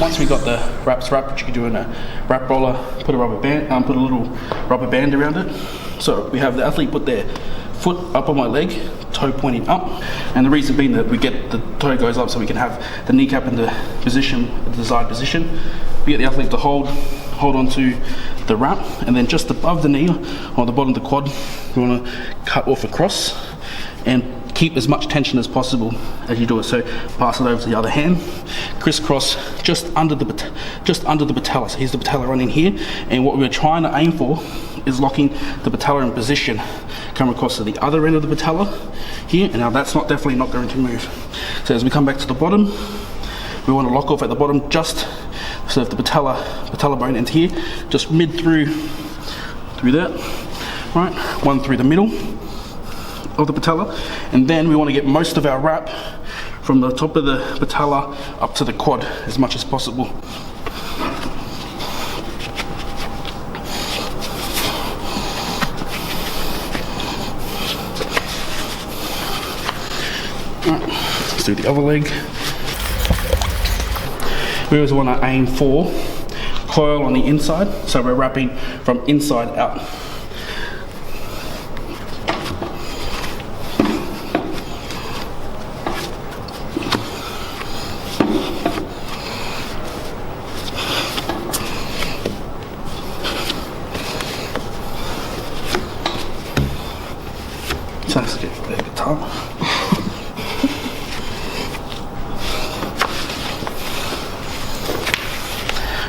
once we got the wraps wrapped, which you can do in a wrap roller, put a rubber band, put a little rubber band around it. So we have the athlete put their foot up on my leg, toe pointing up, and the reason being that we get the toe goes up so we can have the kneecap in the position, the desired position. We get the athlete to hold onto the wrap, and then just above the knee or the bottom of the quad, we want to cut off across and keep as much tension as possible as you do it. So pass it over to the other hand, crisscross just under the patella. So here's the patella running here, and what we're trying to aim for is locking the patella in position. Come across to the other end of the patella here, and now that's definitely not going to move. So as we come back to the bottom, we want to lock off at the bottom, just so if the patella bone ends here, just mid through that, right? One through the middle of the patella, and then we want to get most of our wrap from the top of the patella up to the quad as much as possible. Alright, let's do the other leg. We always want to aim for coil on the inside, so we're wrapping from inside out. So let's get a bit of guitar.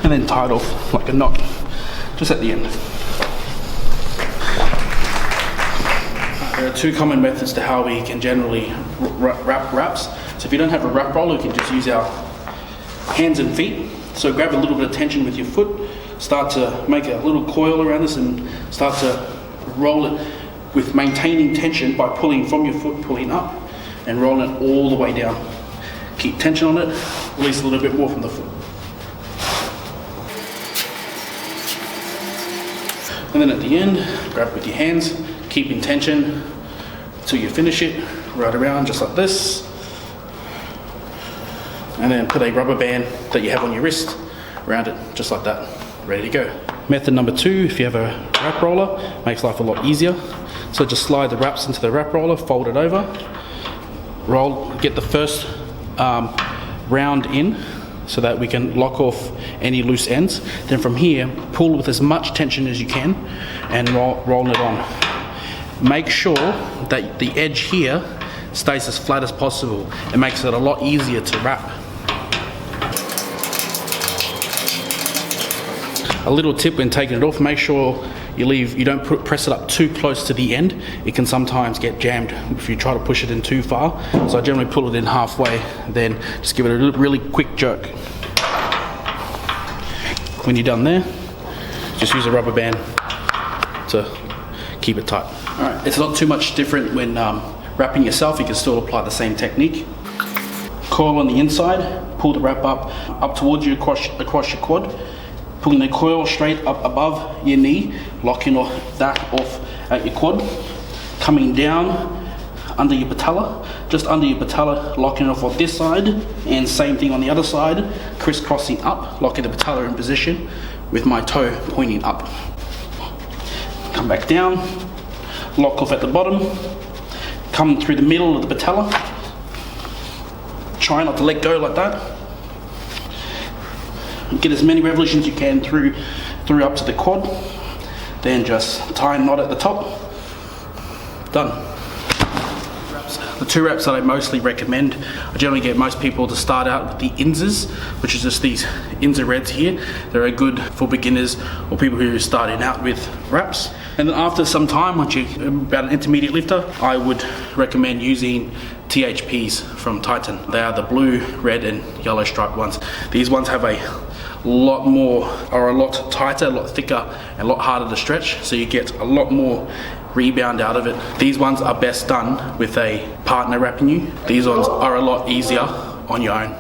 And then tie it off like a knot, just at the end. There are two common methods to how we can generally wrap wraps. So if you don't have a wrap roller, you can just use our hands and feet. So grab a little bit of tension with your foot, start to make a little coil around this and start to roll it with maintaining tension by pulling from your foot, pulling up and rolling it all the way down. Keep tension on it, release a little bit more from the foot. And then at the end, grab it with your hands, keeping tension until you finish it, right around just like this. And then put a rubber band that you have on your wrist around it, just like that, ready to go. Method number two, if you have a wrap roller, makes life a lot easier. So just slide the wraps into the wrap roller, fold it over, roll, get the first round in, so that we can lock off any loose ends. Then from here, pull with as much tension as you can and roll it on. Make sure that the edge here stays as flat as possible. It makes it a lot easier to wrap. A little tip when taking it off, make sure you don't press it up too close to the end. It can sometimes get jammed if you try to push it in too far. So I generally pull it in halfway, then just give it a really quick jerk. When you're done there, just use a rubber band to keep it tight. Alright, it's not too much different when wrapping yourself. You can still apply the same technique. Coil on the inside, pull the wrap up towards you across your quad. Pulling the coil straight up above your knee, locking that off at your quad. Coming down under your patella, just under your patella, locking off on this side, and same thing on the other side, crisscrossing up, locking the patella in position with my toe pointing up. Come back down, lock off at the bottom, come through the middle of the patella, try not to let go like that. Get as many revolutions you can through up to the quad, then just tie a knot at the top. Done. The two wraps that I mostly recommend, I generally get most people to start out with the INZERs, which is just these INZER reds here. They're good for beginners or people who are starting out with wraps. And then after some time, once you're about an intermediate lifter, I would recommend using THPS from Titan. They are the blue, red and yellow striped ones. These ones have a lot tighter, a lot thicker and a lot harder to stretch, so you get a lot more rebound out of it. These ones are best done with a partner wrapping you. These ones are a lot easier on your own.